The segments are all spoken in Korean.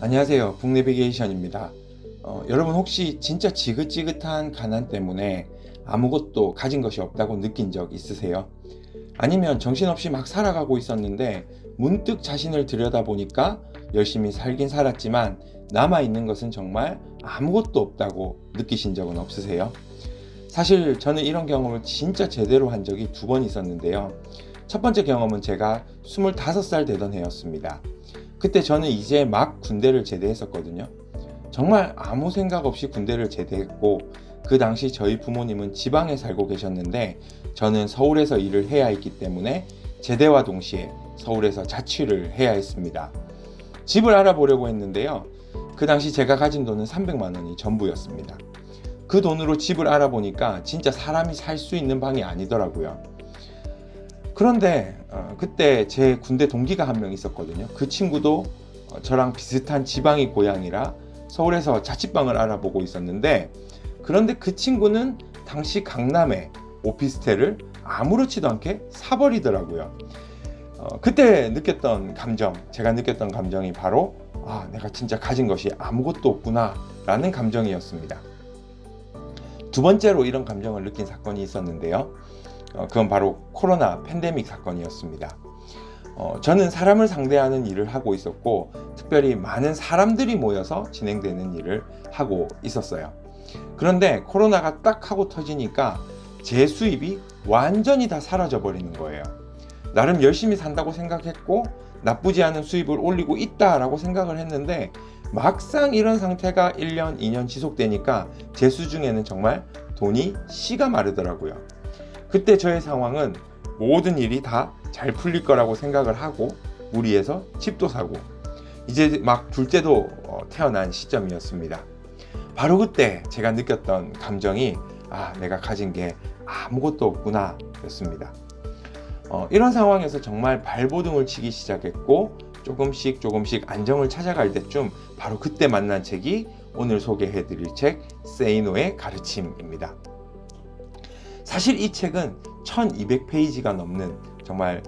안녕하세요. 북내비게이션입니다. 여러분 혹시 진짜 지긋지긋한 가난 때문에 아무것도 가진 것이 없다고 느낀 적 있으세요? 아니면 정신없이 막 살아가고 있었는데 문득 자신을 들여다보니까 열심히 살긴 살았지만 남아있는 것은 정말 아무것도 없다고 느끼신 적은 없으세요? 사실 저는 이런 경험을 진짜 제대로 한 적이 두 번 있었는데요. 첫 번째 경험은 제가 25살 되던 해였습니다. 그때 저는 이제 막 군대를 제대했었거든요. 정말 아무 생각 없이 군대를 제대했고, 그 당시 저희 부모님은 지방에 살고 계셨는데 저는 서울에서 일을 해야 했기 때문에 제대와 동시에 서울에서 자취를 해야 했습니다. 집을 알아보려고 했는데요. 그 당시 제가 가진 돈은 300만 원이 전부였습니다. 그 돈으로 집을 알아보니까 진짜 사람이 살 수 있는 방이 아니더라고요. 그런데 그때 제 군대 동기가 한 명 있었거든요. 그 친구도 저랑 비슷한 지방이 고향이라 서울에서 자취방을 알아보고 있었는데, 그런데 그 친구는 당시 강남에 오피스텔을 아무렇지도 않게 사버리더라고요. 그때 느꼈던 감정, 제가 느꼈던 감정이 바로 내가 진짜 가진 것이 아무것도 없구나 라는 감정이었습니다. 두 번째로 이런 감정을 느낀 사건이 있었는데요. 그건 바로 코로나 팬데믹 사건이었습니다. 저는 사람을 상대하는 일을 하고 있었고, 특별히 많은 사람들이 모여서 진행되는 일을 하고 있었어요. 그런데 코로나가 딱 하고 터지니까 제 수입이 완전히 다 사라져 버리는 거예요. 나름 열심히 산다고 생각했고 나쁘지 않은 수입을 올리고 있다라고 생각을 했는데, 막상 이런 상태가 1년, 2년 지속되니까 제 수중에는 정말 돈이 씨가 마르더라고요. 그때 저의 상황은 모든 일이 다 잘 풀릴 거라고 생각을 하고 무리해서 집도 사고 이제 막 둘째도 태어난 시점이었습니다. 바로 그때 제가 느꼈던 감정이 내가 가진 게 아무것도 없구나 였습니다. 이런 상황에서 정말 발버둥을 치기 시작했고 조금씩 안정을 찾아갈 때쯤 바로 그때 만난 책이 오늘 소개해드릴 책 Say No의 가르침입니다. 사실 이 책은 1200페이지가 넘는 정말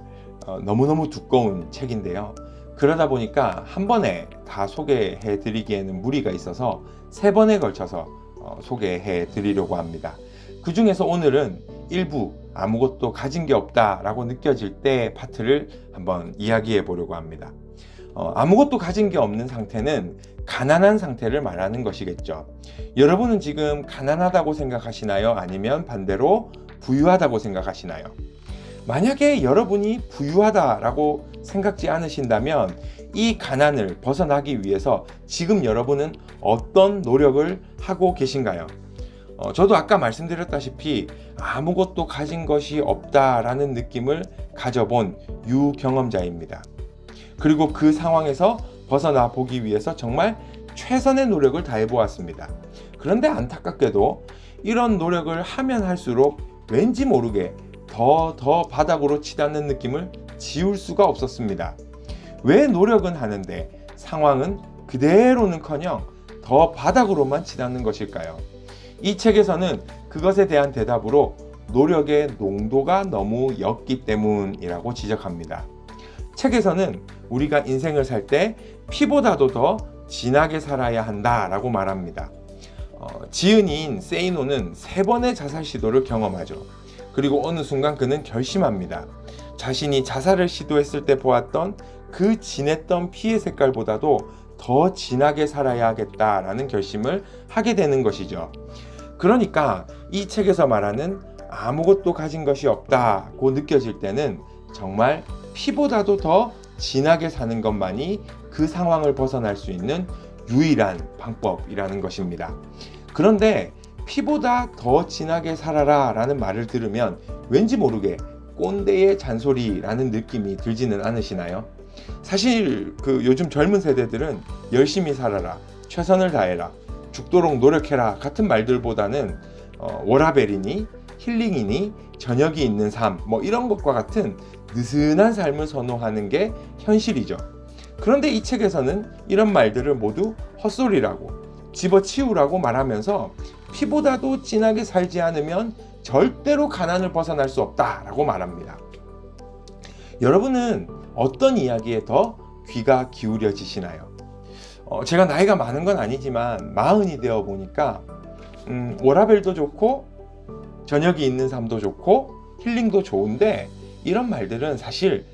너무너무 두꺼운 책인데요. 그러다 보니까 한 번에 다 소개해 드리기에는 무리가 있어서 3번에 걸쳐서 소개해 드리려고 합니다. 그 중에서 오늘은 일부 아무것도 가진 게 없다 라고 느껴질 때 파트를 한번 이야기해 보려고 합니다. 아무것도 가진 게 없는 상태는 가난한 상태를 말하는 것이겠죠. 여러분은 지금 가난하다고 생각하시나요? 아니면 반대로 부유하다고 생각하시나요? 만약에 여러분이 부유하다라고 생각지 않으신다면 이 가난을 벗어나기 위해서 지금 여러분은 어떤 노력을 하고 계신가요? 저도 아까 말씀드렸다시피 아무것도 가진 것이 없다라는 느낌을 가져본 유경험자입니다. 그리고 그 상황에서 벗어나 보기 위해서 정말 최선의 노력을 다해 보았습니다. 그런데 안타깝게도 이런 노력을 하면 할수록 왠지 모르게 더 바닥으로 치닫는 느낌을 지울 수가 없었습니다. 왜 노력은 하는데 상황은 그대로는커녕 더 바닥으로만 치닫는 것일까요? 이 책에서는 그것에 대한 대답으로 노력의 농도가 너무 옅기 때문이라고 지적합니다. 책에서는 우리가 인생을 살 때 피보다도 더 진하게 살아야 한다라고 말합니다. 지은이인 세이노는 3번의 자살 시도를 경험하죠. 그리고 어느 순간 그는 결심합니다. 자신이 자살을 시도했을 때 보았던 그 진했던 피의 색깔보다도 더 진하게 살아야겠다라는 결심을 하게 되는 것이죠. 그러니까 이 책에서 말하는 아무것도 가진 것이 없다고 느껴질 때는 정말 피보다도 더 진하게 사는 것만이 그 상황을 벗어날 수 있는 유일한 방법이라는 것입니다. 그런데 피보다 더 진하게 살아라 라는 말을 들으면 왠지 모르게 꼰대의 잔소리라는 느낌이 들지는 않으시나요? 사실 요즘 젊은 세대들은 열심히 살아라, 최선을 다해라, 죽도록 노력해라 같은 말들보다는 워라벨이니 힐링이니 저녁이 있는 삶 이런 것과 같은 느슨한 삶을 선호하는 게 현실이죠. 그런데 이 책에서는 이런 말들을 모두 헛소리라고 집어치우라고 말하면서 피보다도 진하게 살지 않으면 절대로 가난을 벗어날 수 없다라고 말합니다. 여러분은 어떤 이야기에 더 귀가 기울여지시나요? 제가 나이가 많은 건 아니지만 40이 되어 보니까 워라밸도 좋고 저녁이 있는 삶도 좋고 힐링도 좋은데, 이런 말들은 사실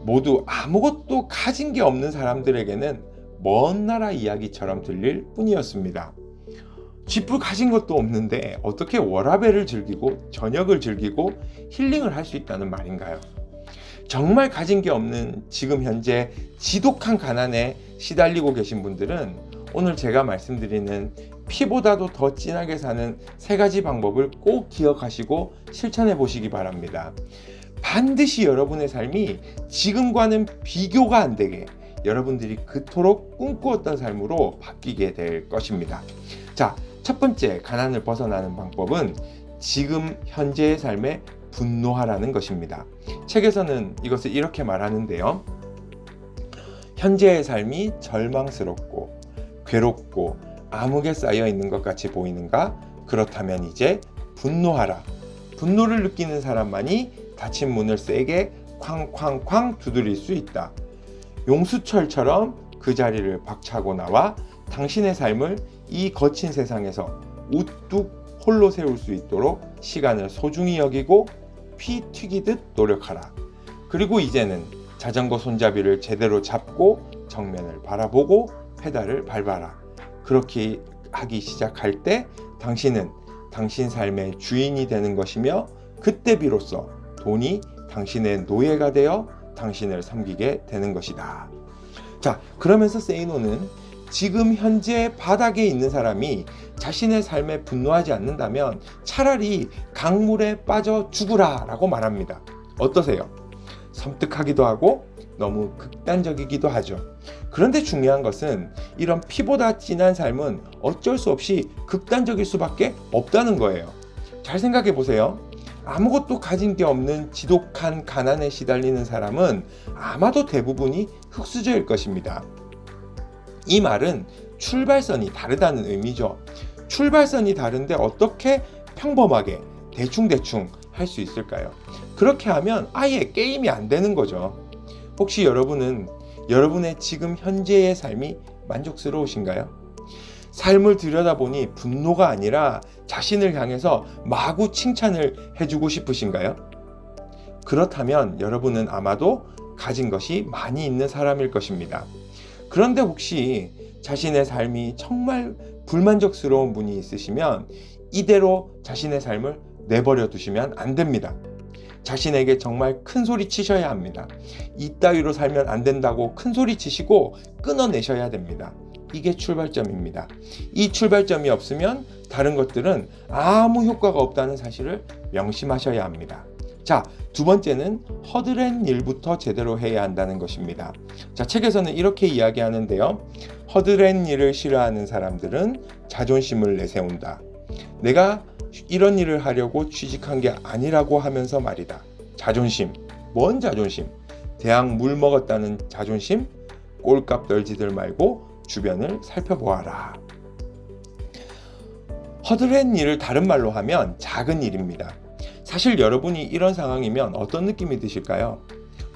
모두 아무것도 가진 게 없는 사람들에게는 먼 나라 이야기처럼 들릴 뿐이었습니다. 쥐뿔 가진 것도 없는데 어떻게 워라밸을 즐기고 저녁을 즐기고 힐링을 할 수 있다는 말인가요? 정말 가진 게 없는 지금 현재 지독한 가난에 시달리고 계신 분들은 오늘 제가 말씀드리는 피보다도 더 진하게 사는 3가지 방법을 꼭 기억하시고 실천해 보시기 바랍니다. 반드시 여러분의 삶이 지금과는 비교가 안 되게 여러분들이 그토록 꿈꾸었던 삶으로 바뀌게 될 것입니다. 자, 첫 번째 가난을 벗어나는 방법은 지금 현재의 삶에 분노하라는 것입니다. 책에서는 이것을 이렇게 말하는데요. 현재의 삶이 절망스럽고 괴롭고 암흑에 쌓여 있는 것 같이 보이는가? 그렇다면 이제 분노하라. 분노를 느끼는 사람만이 닫힌 문을 세게 쾅쾅쾅 두드릴 수 있다. 용수철처럼 그 자리를 박차고 나와 당신의 삶을 이 거친 세상에서 우뚝 홀로 세울 수 있도록 시간을 소중히 여기고 피 튀기듯 노력하라. 그리고 이제는 자전거 손잡이를 제대로 잡고 정면을 바라보고 페달을 밟아라. 그렇게 하기 시작할 때 당신은 당신 삶의 주인이 되는 것이며, 그때 비로소 돈이 당신의 노예가 되어 당신을 섬기게 되는 것이다. 자, 그러면서 세이노는 지금 현재 바닥에 있는 사람이 자신의 삶에 분노하지 않는다면 차라리 강물에 빠져 죽으라 라고 말합니다. 어떠세요? 섬뜩하기도 하고 너무 극단적이기도 하죠. 그런데 중요한 것은 이런 피보다 진한 삶은 어쩔 수 없이 극단적일 수밖에 없다는 거예요. 잘 생각해 보세요. 아무것도 가진 게 없는 지독한 가난에 시달리는 사람은 아마도 대부분이 흙수저일 것입니다. 이 말은 출발선이 다르다는 의미죠. 출발선이 다른데 어떻게 평범하게 대충대충 할 수 있을까요? 그렇게 하면 아예 게임이 안 되는 거죠. 혹시 여러분은 여러분의 지금 현재의 삶이 만족스러우신가요? 삶을 들여다보니 분노가 아니라 자신을 향해서 마구 칭찬을 해주고 싶으신가요? 그렇다면 여러분은 아마도 가진 것이 많이 있는 사람일 것입니다. 그런데 혹시 자신의 삶이 정말 불만족스러운 분이 있으시면 이대로 자신의 삶을 내버려 두시면 안 됩니다. 자신에게 정말 큰 소리 치셔야 합니다. 이따위로 살면 안 된다고 큰 소리 치시고 끊어내셔야 됩니다. 이게 출발점입니다. 이 출발점이 없으면 다른 것들은 아무 효과가 없다는 사실을 명심하셔야 합니다. 자, 두 번째는 허드렛 일부터 제대로 해야 한다는 것입니다. 자, 책에서는 이렇게 이야기하는데요. 허드렛 일을 싫어하는 사람들은 자존심을 내세운다. 내가 이런 일을 하려고 취직한 게 아니라고 하면서 말이다. 자존심. 뭔 자존심? 대학 물 먹었다는 자존심? 꼴값 떨지들 말고 주변을 살펴보아라. 허드렛 일을 다른 말로 하면 작은 일입니다. 사실 여러분이 이런 상황이면 어떤 느낌이 드실까요?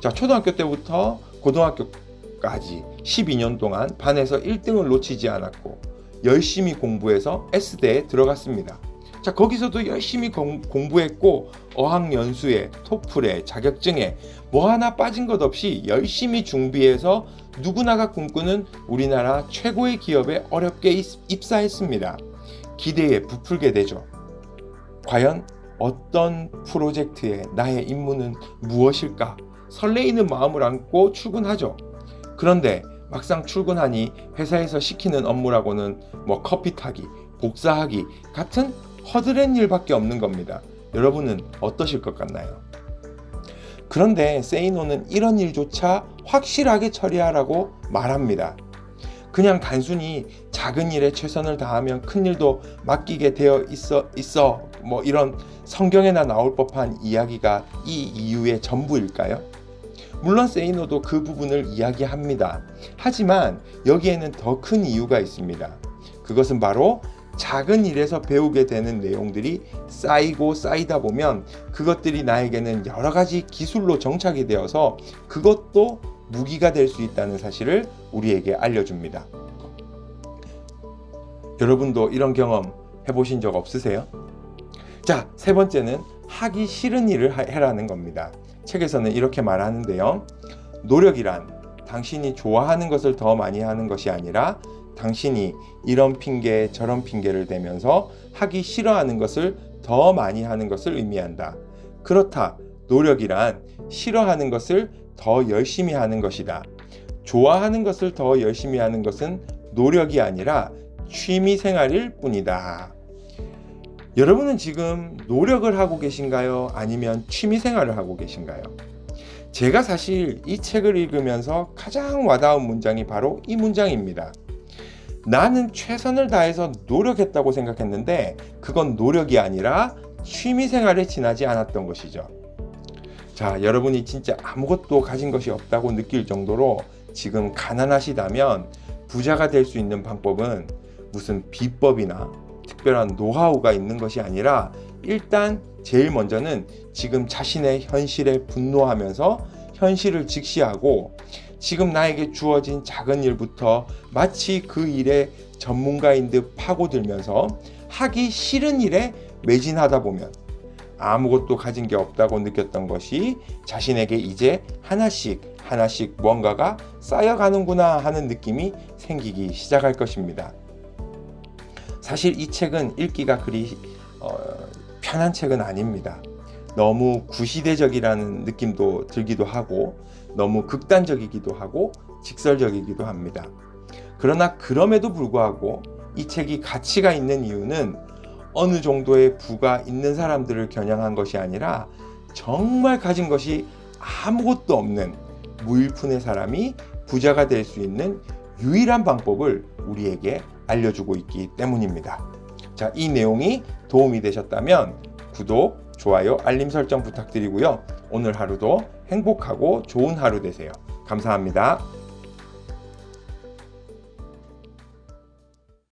자, 초등학교 때부터 고등학교까지 12년 동안 반에서 1등을 놓치지 않았고 열심히 공부해서 S대에 들어갔습니다. 자, 거기서도 열심히 공부했고 어학연수에, 토플에, 자격증에 뭐 하나 빠진 것 없이 열심히 준비해서 누구나가 꿈꾸는 우리나라 최고의 기업에 어렵게 입사했습니다. 기대에 부풀게 되죠. 과연 어떤 프로젝트에 나의 임무는 무엇일까? 설레이는 마음을 안고 출근하죠. 그런데 막상 출근하니 회사에서 시키는 업무라고는 커피 타기, 복사하기 같은 허드렛 일밖에 없는 겁니다. 여러분은 어떠실 것 같나요? 그런데 세이노는 이런 일조차 확실하게 처리하라고 말합니다. 그냥 단순히 작은 일에 최선을 다하면 큰 일도 맡기게 되어 있어 이런 성경에나 나올 법한 이야기가 이 이유의 전부일까요? 물론 세이노도 그 부분을 이야기합니다. 하지만 여기에는 더 큰 이유가 있습니다. 그것은 바로 작은 일에서 배우게 되는 내용들이 쌓이고 쌓이다 보면 그것들이 나에게는 여러 가지 기술로 정착이 되어서 그것도 무기가 될 수 있다는 사실을 우리에게 알려줍니다. 여러분도 이런 경험 해보신 적 없으세요? 자, 세 번째는 하기 싫은 일을 해라는 겁니다. 책에서는 이렇게 말하는데요. 노력이란 당신이 좋아하는 것을 더 많이 하는 것이 아니라 당신이 이런 핑계 저런 핑계를 대면서 하기 싫어하는 것을 더 많이 하는 것을 의미한다. 그렇다. 노력이란 싫어하는 것을 더 열심히 하는 것이다. 좋아하는 것을 더 열심히 하는 것은 노력이 아니라 취미 생활일 뿐이다. 여러분은 지금 노력을 하고 계신가요? 아니면 취미 생활을 하고 계신가요? 제가 사실 이 책을 읽으면서 가장 와닿은 문장이 바로 이 문장입니다. 나는 최선을 다해서 노력했다고 생각했는데 그건 노력이 아니라 취미 생활에 지나지 않았던 것이죠. 자, 여러분이 진짜 아무것도 가진 것이 없다고 느낄 정도로 지금 가난하시다면 부자가 될 수 있는 방법은 무슨 비법이나 특별한 노하우가 있는 것이 아니라 일단 제일 먼저는 지금 자신의 현실에 분노하면서 현실을 직시하고 지금 나에게 주어진 작은 일부터 마치 그 일의 전문가인 듯 파고들면서 하기 싫은 일에 매진하다 보면 아무것도 가진 게 없다고 느꼈던 것이 자신에게 이제 하나씩 뭔가가 쌓여가는구나 하는 느낌이 생기기 시작할 것입니다. 사실 이 책은 읽기가 그리 편한 책은 아닙니다. 너무 구시대적이라는 느낌도 들기도 하고 너무 극단적이기도 하고 직설적이기도 합니다. 그러나 그럼에도 불구하고 이 책이 가치가 있는 이유는 어느 정도의 부가 있는 사람들을 겨냥한 것이 아니라 정말 가진 것이 아무것도 없는 무일푼의 사람이 부자가 될 수 있는 유일한 방법을 우리에게 알려주고 있기 때문입니다. 자, 이 내용이 도움이 되셨다면 구독, 좋아요, 알림 설정 부탁드리고요. 오늘 하루도 행복하고 좋은 하루 되세요. 감사합니다.